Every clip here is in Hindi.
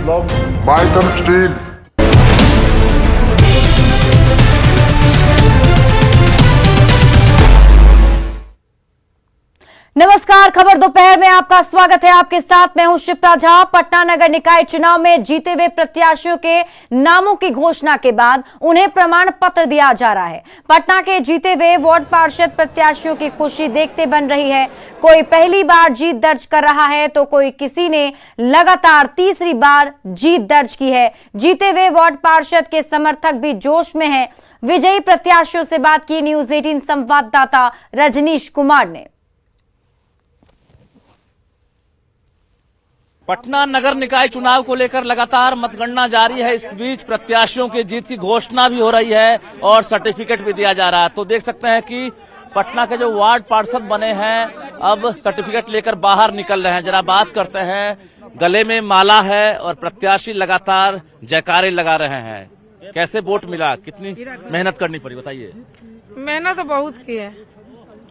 मतलब माइथन स्टील। नमस्कार, खबर दोपहर में आपका स्वागत है। आपके साथ मैं हूं शिप्रा झा। पटना नगर निकाय चुनाव में जीते हुए प्रत्याशियों के नामों की घोषणा के बाद उन्हें प्रमाण पत्र दिया जा रहा है। पटना के जीते हुए वार्ड पार्षद प्रत्याशियों की खुशी देखते बन रही है। कोई पहली बार जीत दर्ज कर रहा है तो कोई किसी ने लगातार तीसरी बार जीत दर्ज की है। जीते हुए वार्ड पार्षद के समर्थक भी जोश में हैं। विजयी प्रत्याशियों से बात की न्यूज 18 संवाददाता रजनीश कुमार ने। पटना नगर निकाय चुनाव को लेकर लगातार मतगणना जारी है। इस बीच प्रत्याशियों की जीत की घोषणा भी हो रही है और सर्टिफिकेट भी दिया जा रहा है। तो देख सकते हैं कि पटना के जो वार्ड पार्षद बने हैं अब सर्टिफिकेट लेकर बाहर निकल रहे हैं। जरा बात करते हैं। गले में माला है और प्रत्याशी लगातार जयकारे लगा रहे हैं। कैसे वोट मिला, कितनी मेहनत करनी पड़ी बताइए। मेहनत तो बहुत की है।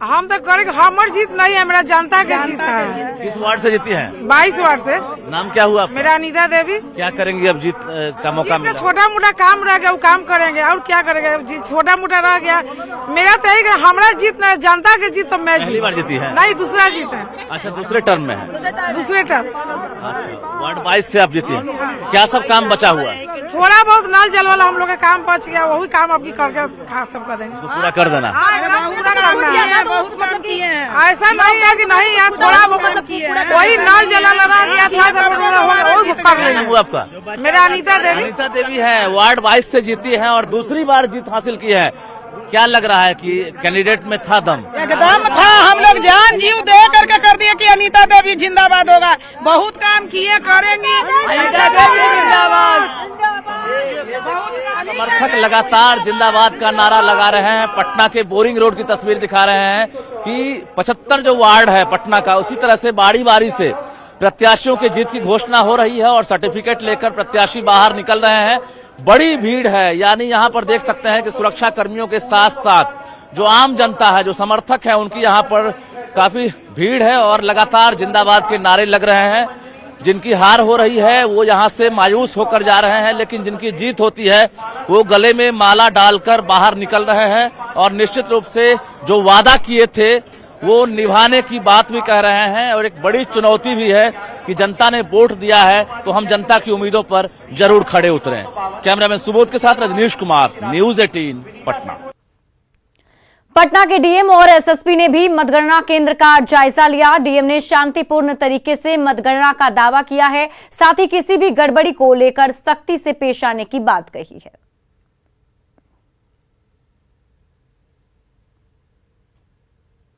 हम तो करेंगे, हमारी जीत नहीं है, मेरा जनता की जीत है। किस वार्ड से जीती हैं? 22 वार्ड से। नाम क्या हुआ आपका? मेरा अनीता देवी। क्या करेंगी अब जीत का मौका मिला? छोटा मोटा काम रह गया वो काम करेंगे और क्या करेंगे। छोटा मोटा रह गया। मेरा तो यही हमारा जीत नहीं, जनता की जीत तो मैं पहली बार जीती है? नहीं, दूसरा जीत है। अच्छा, दूसरे टर्म में है। दूसरे टर्म। अच्छा, वार्ड 22 से आप जीती हैं। क्या सब काम बचा हुआ है? थोड़ा बहुत नल जल वाला हम लोग का काम बच गया, वही काम अभी करके खत्म कर देंगे। पूरा कर देना। पूरा करना है। ऐसा नहीं है कि नहीं यार, थोड़ा वही नल जला लगा गया था कर लेंगे। आपका? मेरा अनीता देवी। अनीता देवी है, वार्ड 22 से जीती है और दूसरी बार जीत हासिल की है। क्या लग रहा है कि कैंडिडेट में था दम? एकदम था। हम लोग जान जीव दे करके कर दिए कि अनीता देवी जिंदाबाद होगा। बहुत काम किए, करेंगी। समर्थक लगातार जिंदाबाद का नारा लगा रहे हैं। पटना के बोरिंग रोड की तस्वीर दिखा रहे हैं कि 75 जो वार्ड है पटना का, उसी तरह से बारी बारी से प्रत्याशियों की जीत की घोषणा हो रही है और सर्टिफिकेट लेकर प्रत्याशी बाहर निकल रहे हैं। बड़ी भीड़ है, यानी यहाँ पर देख सकते हैं कि सुरक्षा कर्मियों के साथ साथ जो आम जनता है, जो समर्थक है, उनकी यहाँ पर काफी भीड़ है और लगातार जिंदाबाद के नारे लग रहे हैं। जिनकी हार हो रही है वो यहाँ से मायूस होकर जा रहे हैं, लेकिन जिनकी जीत होती है वो गले में माला डालकर बाहर निकल रहे हैं और निश्चित रूप से जो वादा किए थे वो निभाने की बात भी कह रहे हैं। और एक बड़ी चुनौती भी है कि जनता ने वोट दिया है तो हम जनता की उम्मीदों पर जरूर खड़े उतरें। कैमरामैन सुबोध के साथ रजनीश कुमार, न्यूज 18 पटना। पटना के डीएम और एसएसपी ने भी मतगणना केंद्र का जायजा लिया। डीएम ने शांतिपूर्ण तरीके से मतगणना का दावा किया है, साथ ही किसी भी गड़बड़ी को लेकर सख्ती से पेश आने की बात कही है।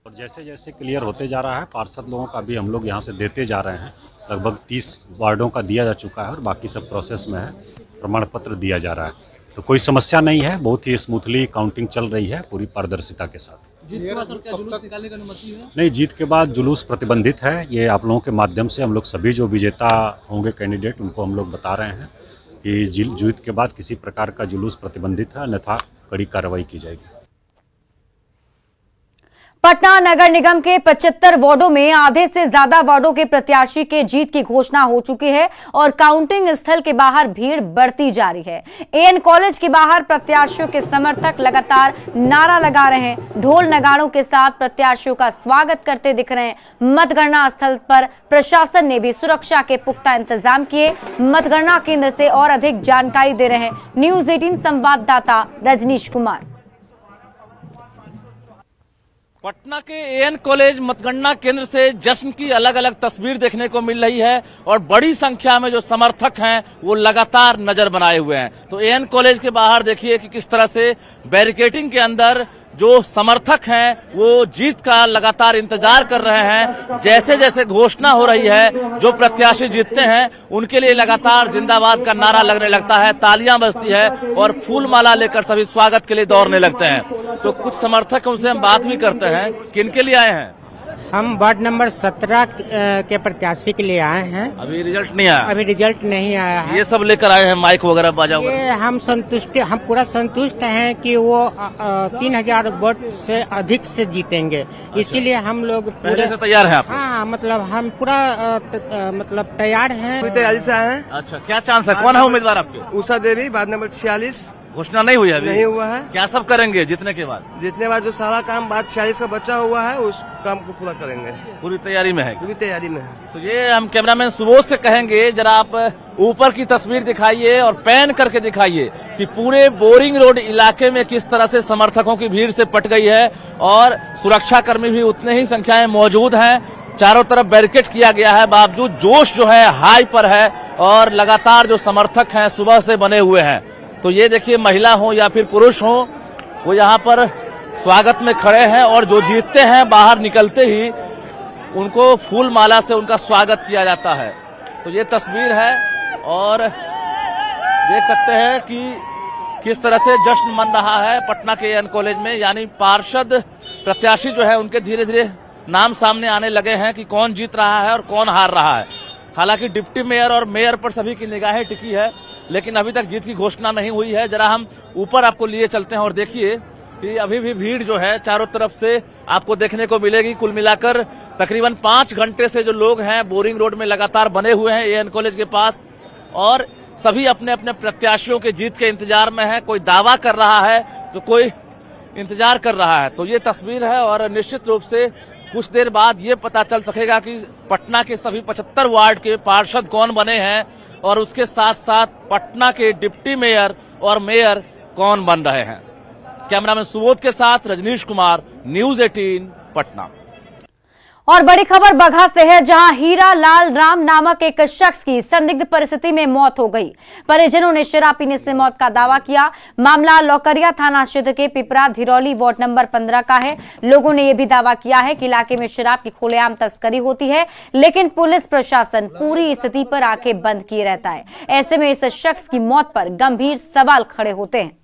और जैसे जैसे क्लियर होते जा रहा है, पार्षद लोगों का भी हम लोग यहाँ से देते जा रहे हैं। लगभग 30 वार्डों का दिया जा चुका है और बाकी सब प्रोसेस में है। प्रमाण पत्र दिया जा रहा है, तो कोई समस्या नहीं है। बहुत ही स्मूथली काउंटिंग चल रही है, पूरी पारदर्शिता के साथ। जीत के बाद सर क्या जुलूस निकालने की अनुमति है? नहीं, जीत के बाद जुलूस प्रतिबंधित है। ये आप लोगों के माध्यम से हम लोग सभी जो विजेता होंगे कैंडिडेट, उनको हम लोग बता रहे हैं कि जीत के बाद किसी प्रकार का जुलूस प्रतिबंधित है, अन्यथा कड़ी कार्रवाई की जाएगी। पटना नगर निगम के 75 वार्डों में आधे से ज्यादा वार्डों के प्रत्याशी के जीत की घोषणा हो चुकी है और काउंटिंग स्थल के बाहर भीड़ बढ़ती जा रही है। एएन कॉलेज के बाहर प्रत्याशियों के समर्थक लगातार नारा लगा रहे हैं। ढोल नगाड़ों के साथ प्रत्याशियों का स्वागत करते दिख रहे हैं। मतगणना स्थल पर प्रशासन ने भी सुरक्षा के पुख्ता इंतजाम किए। मतगणना केंद्र से और अधिक जानकारी दे रहे हैं न्यूज 18 संवाददाता रजनीश कुमार। पटना के एएन कॉलेज मतगणना केंद्र से जश्न की अलग अलग तस्वीर देखने को मिल रही है और बड़ी संख्या में जो समर्थक हैं वो लगातार नजर बनाए हुए हैं। तो एएन कॉलेज के बाहर देखिए कि किस तरह से बैरिकेडिंग के अंदर जो समर्थक हैं वो जीत का लगातार इंतजार कर रहे हैं। जैसे जैसे घोषणा हो रही है, जो प्रत्याशी जीतते हैं उनके लिए लगातार जिंदाबाद का नारा लगने लगता है, तालियां बजती है और फूल माला लेकर सभी स्वागत के लिए दौड़ने लगते हैं। तो कुछ समर्थक उनसे हम बात भी करते हैं। किन के लिए आए हैं? हम वार्ड नंबर 17 के प्रत्याशी के लिए आए हैं। अभी रिजल्ट नहीं आया? अभी रिजल्ट नहीं आया है। ये सब लेकर आए हैं, माइक वगैरह बाजा वगैरह? ये हम पूरा संतुष्ट हैं कि वो 3000 वोट से अधिक से जीतेंगे। इसीलिए हम लोग पहले से तैयार हैं आप? हाँ, मतलब हम पूरा मतलब तैयार हैं। पूरी तैयारी से आए हैं। अच्छा, क्या चांस है, कौन है उम्मीदवार आपके? उषा देवी, वार्ड नंबर 46। घोषणा नहीं हुई है अभी? नहीं हुआ है। क्या सब करेंगे जीतने के बाद? जितने बाद जो सारा काम वार्ड 46 का बचा हुआ है उस काम को पूरा करेंगे। पूरी तैयारी में है? पूरी तैयारी में है। तो ये हम कैमरामैन सुबोध से कहेंगे, जरा आप ऊपर की तस्वीर दिखाइए और पैन करके दिखाइए कि पूरे बोरिंग रोड इलाके में किस तरह से समर्थकों की भीड़ से पट गई है और सुरक्षा कर्मी भी उतने ही संख्या में मौजूद हैं। चारों तरफ बैरिकेड किया गया है, बावजूद जोश जो है हाई पर है और लगातार जो समर्थक हैं सुबह से बने हुए हैं। तो ये देखिए, महिला हो या फिर पुरुष हो, वो यहाँ पर स्वागत में खड़े हैं और जो जीतते हैं बाहर निकलते ही उनको फूल माला से उनका स्वागत किया जाता है। तो ये तस्वीर है और देख सकते हैं कि किस तरह से जश्न मन रहा है पटना के एन कॉलेज में। यानी पार्षद प्रत्याशी जो है उनके धीरे धीरे नाम सामने आने लगे हैं कि कौन जीत रहा है और कौन हार रहा है। हालांकि डिप्टी मेयर और मेयर पर सभी की निगाहें टिकी है, लेकिन अभी तक जीत की घोषणा नहीं हुई है। जरा हम ऊपर आपको लिए चलते हैं और देखिए कि अभी भी भीड़ जो है चारों तरफ से आपको देखने को मिलेगी। कुल मिलाकर तकरीबन 5 घंटे से जो लोग हैं बोरिंग रोड में लगातार बने हुए हैं एएन कॉलेज के पास और सभी अपने अपने प्रत्याशियों के जीत के इंतजार में है। कोई दावा कर रहा है तो कोई इंतजार कर रहा है। तो ये तस्वीर है और निश्चित रूप से कुछ देर बाद ये पता चल सकेगा कि पटना के सभी 75 वार्ड के पार्षद कौन बने हैं और उसके साथ साथ पटना के डिप्टी मेयर और मेयर कौन बन रहे हैं। कैमरामैन सुबोध के साथ रजनीश कुमार, न्यूज़ 18 पटना। और बड़ी खबर बगहा से है, जहां हीरा लाल राम नामक एक शख्स की संदिग्ध परिस्थिति में मौत हो गई। परिजनों ने शराब पीने से मौत का दावा किया। मामला लौकरिया थाना क्षेत्र के पिपरा धिरौली वार्ड नंबर 15 का है। लोगों ने यह भी दावा किया है कि इलाके में शराब की खुलेआम तस्करी होती है, लेकिन पुलिस प्रशासन पूरी स्थिति पर आंखें बंद किए रहता है। ऐसे में इस शख्स की मौत पर गंभीर सवाल खड़े होते हैं।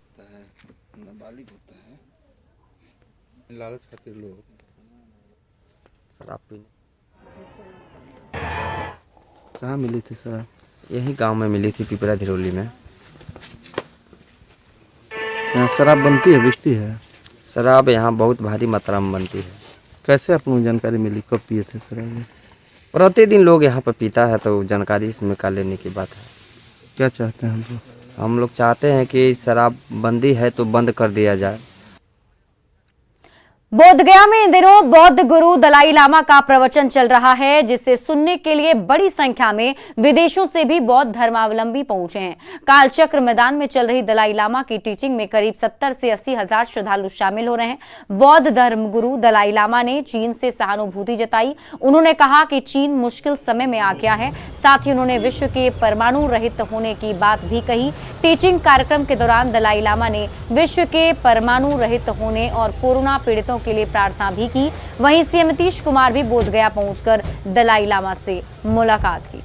लालच खातिर लोग शराब पीने कहाँ मिली थी शराब? यही गांव में मिली थी, पिपरा धिरौली में। यहाँ शराब बनती है, बिकती है? शराब यहाँ बहुत भारी मात्रा में बनती है। कैसे आपको जानकारी मिली, कब पिए थे शराब? प्रतिदिन लोग यहाँ पर पीता है, तो जानकारी इसमें का लेने की बात है। क्या चाहते हैं हम लोग चाहते हैं कि शराब बंदी है तो बंद कर दिया जाए। बोधगया में इन दिनों बौद्ध गुरु दलाई लामा का प्रवचन चल रहा है, जिसे सुनने के लिए बड़ी संख्या में विदेशों से भी बौद्ध धर्मावलंबी पहुंचे हैं। कालचक्र मैदान में चल रही दलाई लामा की टीचिंग में करीब 70 से 80 हजार श्रद्धालु शामिल हो रहे हैं। बौद्ध धर्म गुरु दलाई लामा ने चीन से सहानुभूति जताई। उन्होंने कहा कि चीन मुश्किल समय में आ गया है। साथ ही उन्होंने विश्व के परमाणु रहित होने की बात भी कही। टीचिंग कार्यक्रम के दौरान दलाई लामा ने विश्व के परमाणु रहित होने और कोरोना पीड़ितों के लिए प्रार्थना भी की। वहीं सीएम नीतीश कुमार भी बोधगया पहुंचकर दलाई लामा से मुलाकात की।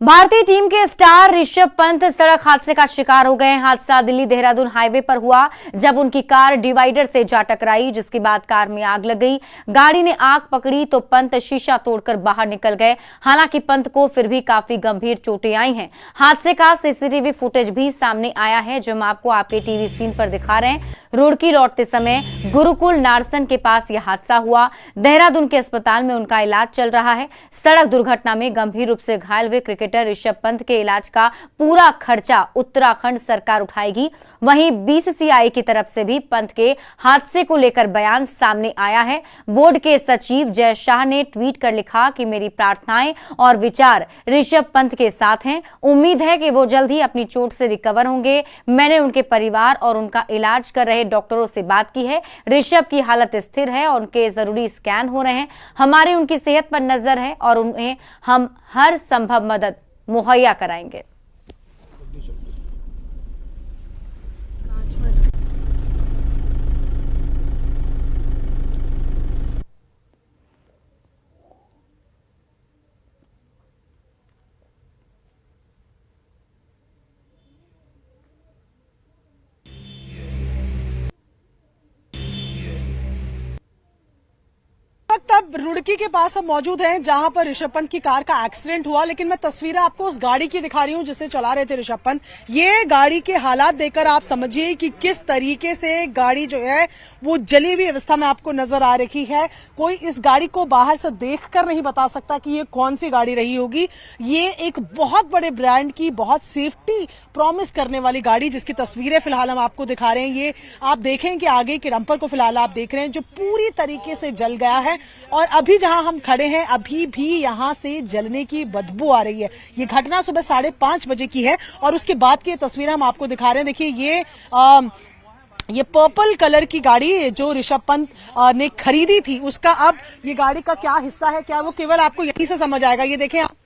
भारतीय टीम के स्टार ऋषभ पंत सड़क हादसे का शिकार हो गए। हादसा दिल्ली देहरादून हाईवे पर हुआ, जब उनकी कार डिवाइडर से जा टकराई, जिसके बाद कार में आग लग गई। गाड़ी ने आग पकड़ी तो पंत शीशा तोड़कर बाहर निकल गए। हालांकि पंत को फिर भी काफी गंभीर चोटें आई हैं। हादसे का सीसीटीवी फुटेज भी सामने आया है, जो हम आपको आपके टीवी स्क्रीन पर दिखा रहे हैं। रुड़की लौटते समय गुरुकुल नारसन के पास यह हादसा हुआ। देहरादून के अस्पताल में उनका इलाज चल रहा है। सड़क दुर्घटना में गंभीर रूप से घायल हुए क्रिकेटर ऑपरेटर ऋषभ पंत के इलाज का पूरा खर्चा उत्तराखंड सरकार उठाएगी। वहीं बीसीसीआई की तरफ से भी पंत के हादसे को लेकर बयान सामने आया है। बोर्ड के सचिव जय शाह ने ट्वीट कर लिखा कि मेरी प्रार्थनाएं और विचार ऋषभ पंत के साथ हैं। उम्मीद है कि वो जल्द ही अपनी चोट से रिकवर होंगे। मैंने उनके परिवार और उनका इलाज कर रहे डॉक्टरों से बात की है। ऋषभ की हालत स्थिर है और उनके जरूरी स्कैन हो रहे हैं। हमारी उनकी सेहत पर नजर है और उन्हें हम हर संभव मदद मुहैया कराएंगे। अब रुड़की के पास हम मौजूद हैं जहां पर ऋषभ पंत की कार का एक्सीडेंट हुआ, लेकिन मैं तस्वीरें आपको उस गाड़ी की दिखा रही हूं जिसे चला रहे थे ऋषभ पंत। ये गाड़ी के हालात देखकर आप समझिए कि किस तरीके से गाड़ी जो है वो जली हुई अवस्था में आपको नजर आ रही है। कोई इस गाड़ी को बाहर से देखकर नहीं बता सकता कि ये कौन सी गाड़ी रही होगी। ये एक बहुत बड़े ब्रांड की बहुत सेफ्टी प्रॉमिस करने वाली गाड़ी जिसकी तस्वीरें फिलहाल हम आपको दिखा रहे हैं। ये आप देखें कि आगे के डंपर को फिलहाल आप देख रहे हैं जो पूरी तरीके से जल गया है और अभी जहां हम खड़े हैं अभी भी यहां से जलने की बदबू आ रही है। ये घटना सुबह 5:30 बजे की है और उसके बाद की तस्वीरें हम आपको दिखा रहे हैं। देखिए ये पर्पल कलर की गाड़ी जो ऋषभ पंत ने खरीदी थी उसका अब ये गाड़ी का क्या हिस्सा है क्या वो केवल आपको यहीं से समझ आएगा। ये देखें आप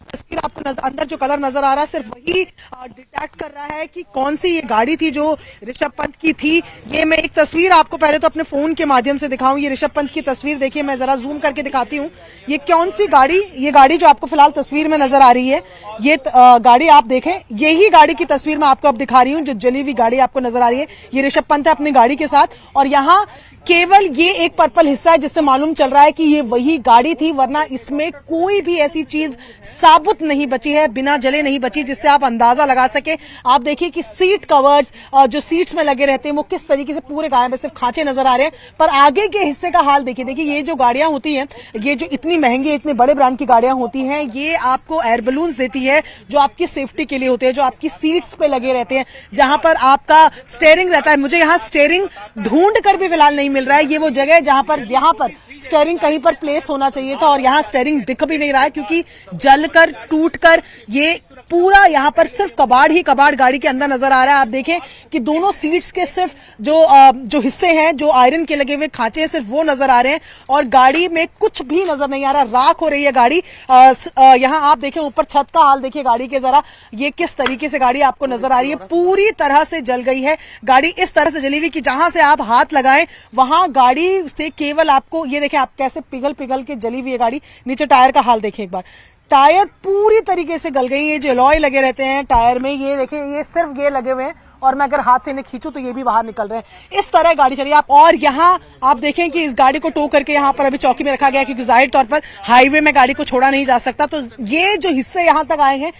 तस्वीर आपको अंदर जो कलर नजर आ रहा है सिर्फ वही डिटेक्ट कर रहा है कि कौन सी ये गाड़ी थी जो ऋषभ पंत की थी। ये मैं एक तस्वीर आपको पहले तो अपने फोन के माध्यम से दिखाऊं। ये ऋषभ पंत की तस्वीर देखिए, मैं जरा जूम करके दिखाती हूँ। ये कौन सी गाड़ी, ये गाड़ी जो आपको फिलहाल तस्वीर में नजर आ रही है ये गाड़ी आप देखें, यही गाड़ी की तस्वीर मैं आपको अब दिखा रही हूँ जो जली हुई गाड़ी आपको नजर आ रही है। ये ऋषभ पंत है अपनी गाड़ी के साथ और यहाँ केवल ये एक पर्पल हिस्सा है जिससे मालूम चल रहा है कि ये वही गाड़ी थी, वरना इसमें कोई भी ऐसी चीज साबुत नहीं बची है, बिना जले नहीं बची जिससे आप अंदाजा लगा सके। आप देखिए कि सीट कवर्स जो सीट्स में लगे रहते हैं वो किस तरीके से पूरे गायब है, सिर्फ खांचे नजर आ रहे हैं। पर आगे के हिस्से का हाल देखिए। देखिए ये जो गाड़ियां होती हैं, ये जो इतनी महंगी इतने बड़े ब्रांड की गाड़ियां होती हैं, ये आपको एयर बलून्स देती है जो आपकी सेफ्टी के लिए होते हैं, जो आपकी सीट्स पे लगे रहते हैं, जहां पर आपका स्टीयरिंग रहता है। मुझे यहाँ स्टीयरिंग ढूंढ कर भी फिलहाल नहीं मिल रहा है। ये वो जगह है जहां पर यहाँ पर स्टीयरिंग कहीं पर प्लेस होना चाहिए था और यहाँ स्टीयरिंग दिख भी नहीं रहा है क्योंकि जलकर टूटकर ये पूरा यहाँ पर सिर्फ कबाड़ ही कबाड़ गाड़ी के अंदर नजर आ रहा है। आप देखें कि दोनों सीट्स के सिर्फ जो हिस्से हैं, जो आयरन के लगे हुए खांचे हैं, सिर्फ वो नजर आ रहे हैं और गाड़ी में कुछ भी नजर नहीं आ रहा। राख हो रही है गाड़ी। यहाँ आप देखें ऊपर छत का हाल देखिए गाड़ी के जरा, ये किस तरीके से गाड़ी आपको नजर आ रही है, पूरी तरह से जल गई है। गाड़ी इस तरह से जली हुई कि जहां से आप हाथ लगाएं वहां गाड़ी से केवल आपको ये देखें आप कैसे पिघल पिघल के जली हुई है गाड़ी। नीचे टायर का हाल देखें एक बार, टायर पूरी तरीके से गल गई। ये जो अलॉय लगे रहते हैं टायर में, ये देखिए ये सिर्फ ये लगे हुए हैं और मैं अगर हाथ से इन्हें खींचूं तो ये भी बाहर निकल रहे हैं। इस तरह गाड़ी चली आप। और यहाँ आप देखें कि इस गाड़ी को टो करके यहाँ पर अभी चौकी में रखा गया क्योंकि जाहिर तौर पर हाईवे में गाड़ी को छोड़ा नहीं जा सकता। तो ये जो हिस्से यहाँ तक आए हैं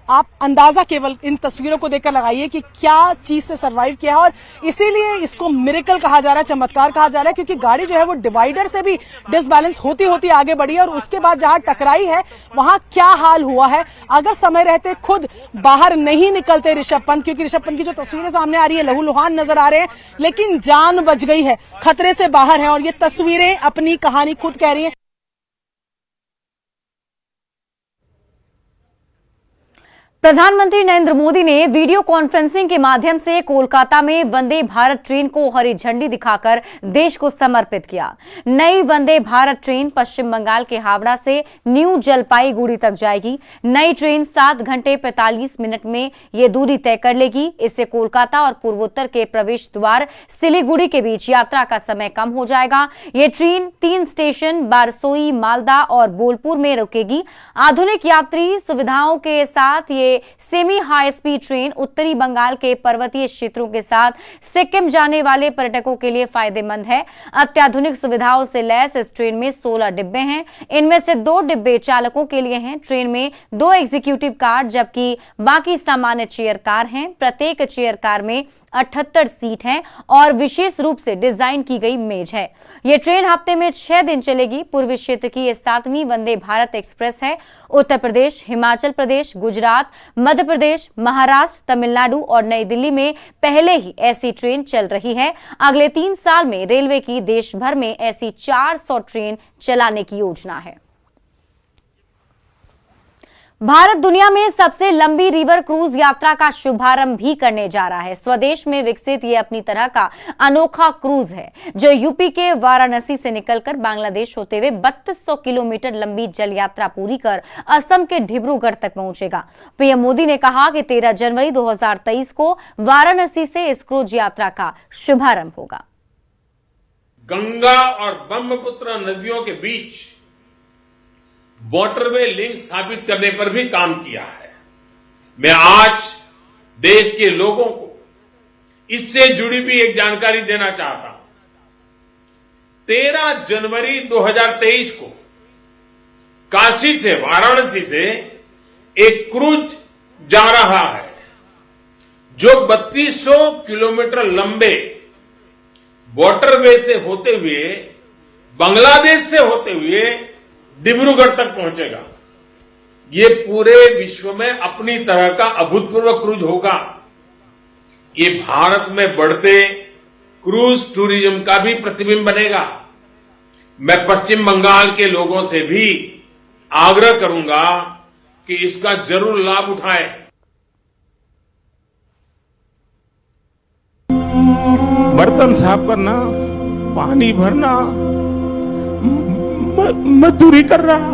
आप अंदाजा केवल इन तस्वीरों को देखकर लगाइए कि क्या चीज से सरवाइव किया है। और इसीलिए इसको मिरेकल कहा जा रहा है, चमत्कार कहा जा रहा है, क्योंकि गाड़ी जो है वो डिवाइडर से भी डिसबैलेंस होती होती आगे बढ़ी है और उसके बाद जहां टकराई है वहां क्या हाल हुआ है। अगर समय रहते खुद बाहर नहीं निकलते ऋषभ पंत, क्योंकि ऋषभ पंत की जो तस्वीरें सामने आ रही है लहूलुहान नजर आ रहे हैं, लेकिन जान बच गई है, खतरे से बाहर है और ये तस्वीरें अपनी कहानी खुद कह रही है। प्रधानमंत्री नरेंद्र मोदी ने वीडियो कॉन्फ्रेंसिंग के माध्यम से कोलकाता में वंदे भारत ट्रेन को हरी झंडी दिखाकर देश को समर्पित किया। नई वंदे भारत ट्रेन पश्चिम बंगाल के हावड़ा से न्यू जलपाईगुड़ी तक जाएगी। नई ट्रेन 7 घंटे 45 मिनट में ये दूरी तय कर लेगी। इससे कोलकाता और पूर्वोत्तर के प्रवेश द्वार सिलीगुड़ी के बीच यात्रा का समय कम हो जाएगा। ये ट्रेन 3 स्टेशन बारसोई, मालदा और बोलपुर में रुकेगी। आधुनिक यात्री सुविधाओं के साथ ये सेमी हाई स्पीड ट्रेन उत्तरी बंगाल के पर्वतीय क्षेत्रों के साथ सिक्किम जाने वाले पर्यटकों के लिए फायदेमंद है। अत्याधुनिक सुविधाओं से लैस इस ट्रेन में 16 डिब्बे हैं। इनमें से 2 डिब्बे चालकों के लिए हैं। ट्रेन में 2 एग्जीक्यूटिव कार जबकि बाकी सामान्य चेयर कार हैं। प्रत्येक चेयर कार में 78 सीट हैं और विशेष रूप से डिजाइन की गई मेज है। ये ट्रेन हफ्ते में 6 दिन चलेगी। पूर्वी क्षेत्र की ये 7वीं वंदे भारत एक्सप्रेस है। उत्तर प्रदेश, हिमाचल प्रदेश, गुजरात, मध्य प्रदेश, महाराष्ट्र, तमिलनाडु और नई दिल्ली में पहले ही ऐसी ट्रेन चल रही है। अगले 3 साल में रेलवे की देश भर में ऐसी 400 ट्रेन चलाने की योजना है। भारत दुनिया में सबसे लंबी रिवर क्रूज यात्रा का शुभारंभ भी करने जा रहा है। स्वदेश में विकसित ये अपनी तरह का अनोखा क्रूज है जो यूपी के वाराणसी से निकलकर बांग्लादेश होते हुए 3200 किलोमीटर लंबी जल यात्रा पूरी कर असम के डिब्रूगढ़ तक पहुंचेगा। पीएम मोदी ने कहा कि 13 जनवरी 2023 को वाराणसी से इस क्रूज यात्रा का शुभारंभ होगा। गंगा और ब्रह्मपुत्र नदियों के बीच वाटरवे लिंक स्थापित करने पर भी काम किया है। मैं आज देश के लोगों को इससे जुड़ी भी एक जानकारी देना चाहता हूं। 13 जनवरी 2023 को काशी से, वाराणसी से एक क्रूज जा रहा है जो 3200 किलोमीटर लंबे वाटरवे से होते हुए, बांग्लादेश से होते हुए डिब्रूगढ़ तक पहुंचेगा। ये पूरे विश्व में अपनी तरह का अभूतपूर्व क्रूज होगा। ये भारत में बढ़ते क्रूज टूरिज्म का भी प्रतिबिंब बनेगा। मैं पश्चिम बंगाल के लोगों से भी आग्रह करूंगा कि इसका जरूर लाभ उठाएं। बर्तन साफ करना, पानी भरना, मजदूरी कर रहा।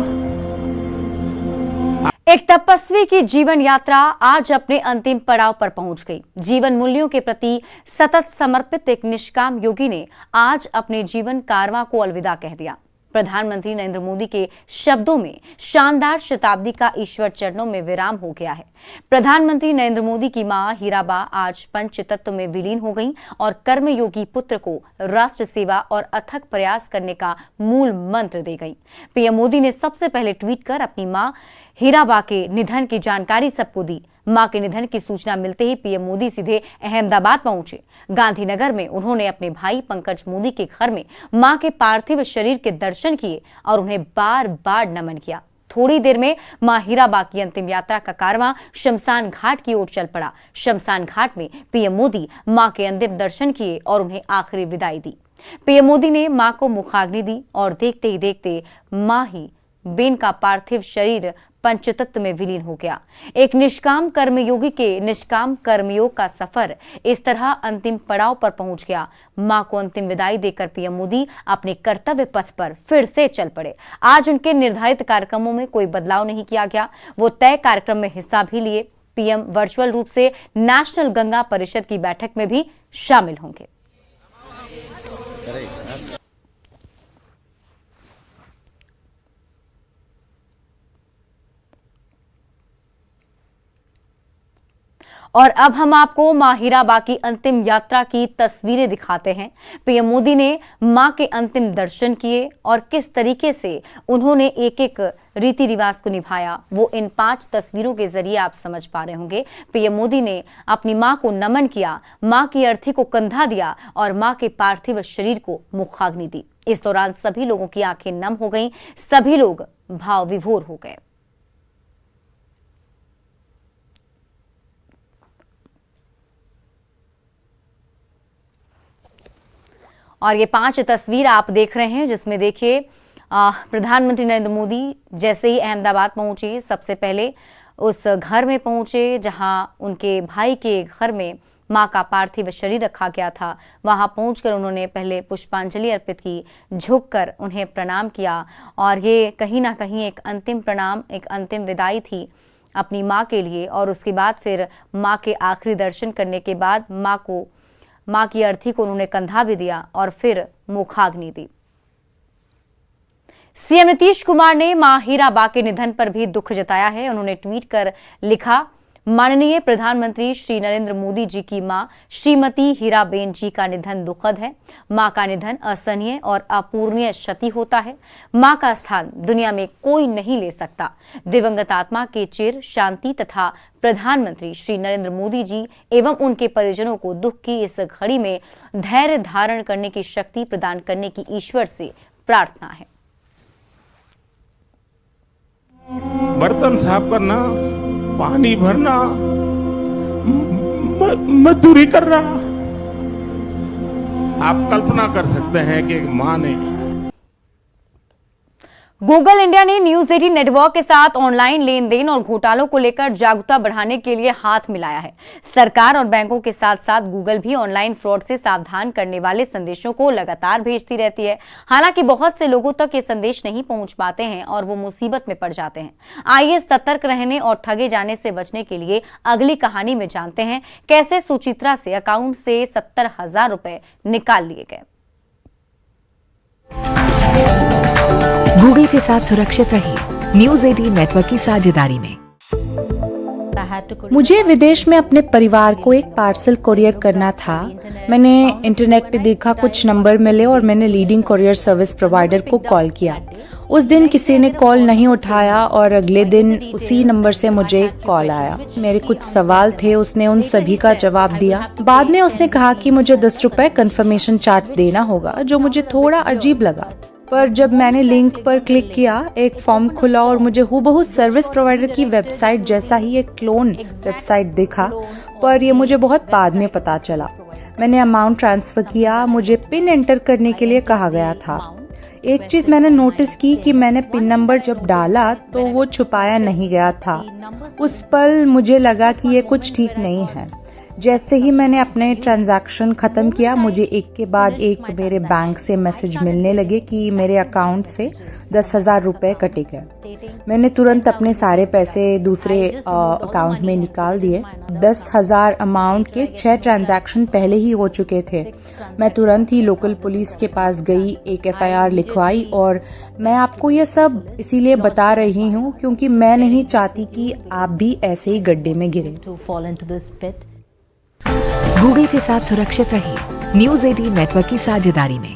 एक तपस्वी की जीवन यात्रा आज अपने अंतिम पड़ाव पर पहुंच गई। जीवन मूल्यों के प्रति सतत समर्पित एक निष्काम योगी ने आज अपने जीवन कारवां को अलविदा कह दिया। प्रधानमंत्री नरेंद्र मोदी के शब्दों में शानदार शताब्दी का ईश्वर चरणों में विराम हो गया है। प्रधानमंत्री नरेंद्र मोदी की मां हीराबा आज पंच तत्व में विलीन हो गईं और कर्मयोगी पुत्र को राष्ट्र सेवा और अथक प्रयास करने का मूल मंत्र दे गईं। पीएम मोदी ने सबसे पहले ट्वीट कर अपनी मां हीराबा के निधन की जानकारी सबको दी। मां के निधन की सूचना मिलते ही पीएम मोदी सीधे अहमदाबाद पहुंचे। गांधीनगर में उन्होंने अपने भाई पंकज मोदी के घर में मां के पार्थिव शरीर के दर्शन किए और उन्हें बार बार नमन किया। थोड़ी देर में मां हीराबा की अंतिम यात्रा का कारवां शमशान घाट की ओर चल पड़ा। शमशान घाट में पीएम मोदी मां के अंतिम दर्शन किए और उन्हें आखिरी विदाई दी। पीएम मोदी ने मां को मुखाग्नि दी और देखते ही देखते मां ही बेन का पार्थिव शरीर पंचतत्व में विलीन हो गया। एक निष्काम कर्मयोगी के निष्काम कर्मयोग का सफर इस तरह अंतिम पड़ाव पर पहुंच गया। मां को अंतिम विदाई देकर पीएम मोदी अपने कर्तव्य पथ पर फिर से चल पड़े। आज उनके निर्धारित कार्यक्रमों में कोई बदलाव नहीं किया गया। वो तय कार्यक्रम में हिस्सा भी लिए। पीएम वर्चुअल रूप से नेशनल गंगा परिषद की बैठक में भी शामिल होंगे। और अब हम आपको मां हीराबा की अंतिम यात्रा की तस्वीरें दिखाते हैं। पीएम मोदी ने मां के अंतिम दर्शन किए और किस तरीके से उन्होंने एक एक रीति रिवाज को निभाया, वो इन 5 तस्वीरों के जरिए आप समझ पा रहे होंगे। पीएम मोदी ने अपनी मां को नमन किया, मां की अर्थी को कंधा दिया और मां के पार्थिव शरीर को मुखाग्नि दी। इस दौरान सभी लोगों की आंखें नम हो गईं, सभी लोग भाव विभोर हो गए। और ये 5 तस्वीर आप देख रहे हैं जिसमें देखिए प्रधानमंत्री नरेंद्र मोदी जैसे ही अहमदाबाद पहुंचे, सबसे पहले उस घर में पहुंचे जहां उनके भाई के घर में मां का पार्थिव शरीर रखा गया था। वहां पहुंचकर उन्होंने पहले पुष्पांजलि अर्पित की, झुककर उन्हें प्रणाम किया और ये कहीं ना कहीं एक अंतिम प्रणाम, एक अंतिम विदाई थी अपनी मां के लिए। और उसके बाद फिर मां के आखिरी दर्शन करने के बाद मां की अर्थी को उन्होंने कंधा भी दिया और फिर मुखाग्नि दी। सीएम नीतीश कुमार ने मां हीराबा के निधन पर भी दुख जताया है। उन्होंने ट्वीट कर लिखा, माननीय प्रधानमंत्री श्री नरेंद्र मोदी जी की मां श्रीमती हीराबेन जी का निधन दुखद है। मां का निधन असहनीय और अपूरणीय क्षति होता है। मां का स्थान दुनिया में कोई नहीं ले सकता। दिवंगत आत्मा के चिर शांति तथा प्रधानमंत्री श्री नरेंद्र मोदी जी एवं उनके परिजनों को दुख की इस घड़ी में धैर्य धारण करने की शक्ति प्रदान करने की ईश्वर से प्रार्थना है। बर्तन साफ करना, पानी भरना, मजदूरी कर रहा। आप कल्पना कर सकते हैं कि एक मां ने गूगल इंडिया ने न्यूज 18 नेटवर्क के साथ ऑनलाइन लेन देन और घोटालों को लेकर जागरूकता बढ़ाने के लिए हाथ मिलाया है। सरकार और बैंकों के साथ साथ गूगल भी ऑनलाइन फ्रॉड से सावधान करने वाले संदेशों को लगातार भेजती रहती है। हालांकि बहुत से लोगों तक ये संदेश नहीं पहुंच पाते हैं और वो मुसीबत में पड़ जाते हैं। आइए सतर्क रहने और ठगे जाने से बचने के लिए अगली कहानी में जानते हैं कैसे सुचित्रा से अकाउंट से 70,000 रुपए निकाल लिए गए। गूगल के साथ सुरक्षित रहिए न्यूज 18 नेटवर्क की साझेदारी में। मुझे विदेश में अपने परिवार को एक पार्सल कुरियर करना था। मैंने इंटरनेट पे देखा, कुछ नंबर मिले और मैंने लीडिंग कुरियर सर्विस प्रोवाइडर को कॉल किया। उस दिन किसी ने कॉल नहीं उठाया और अगले दिन उसी नंबर से मुझे कॉल आया। मेरे कुछ सवाल थे, उसने उन सभी का जवाब दिया। बाद में उसने कहा कि मुझे 10 रुपए कंफर्मेशन चार्ज देना होगा, जो मुझे थोड़ा अजीब लगा। पर जब मैंने लिंक पर क्लिक किया, एक फॉर्म खुला और मुझे हूबहू सर्विस प्रोवाइडर की वेबसाइट जैसा ही एक क्लोन वेबसाइट दिखा। पर ये मुझे बहुत बाद में पता चला। मैंने अमाउंट ट्रांसफर किया। मुझे पिन एंटर करने के लिए कहा गया था। एक चीज मैंने नोटिस की कि मैंने पिन नंबर जब डाला तो वो छुपाया नहीं गया था। उस पल मुझे लगा कि ये कुछ ठीक नहीं है। जैसे ही मैंने अपने ट्रांजैक्शन खत्म किया, मुझे एक के बाद एक मेरे बैंक से मैसेज मिलने लगे कि मेरे अकाउंट से 10,000 रुपए कटे गए। मैंने तुरंत अपने सारे पैसे दूसरे अकाउंट में निकाल दिए। 10,000 अमाउंट के 6 ट्रांजैक्शन पहले ही हो चुके थे। मैं तुरंत ही लोकल पुलिस के पास गई, एक FIR लिखवाई और मैं आपको ये सब इसीलिए बता रही हूँ क्योंकि मैं नहीं चाहती कि आप भी ऐसे ही गड्ढे में गिरे। गूगल के साथ सुरक्षित रहिए न्यूज 18 नेटवर्क की साझेदारी में।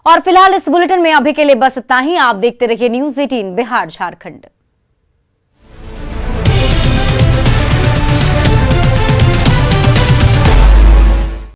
और फिलहाल इस बुलेटिन में अभी के लिए बस इतना ही। आप देखते रहिए न्यूज 18 बिहार झारखंड।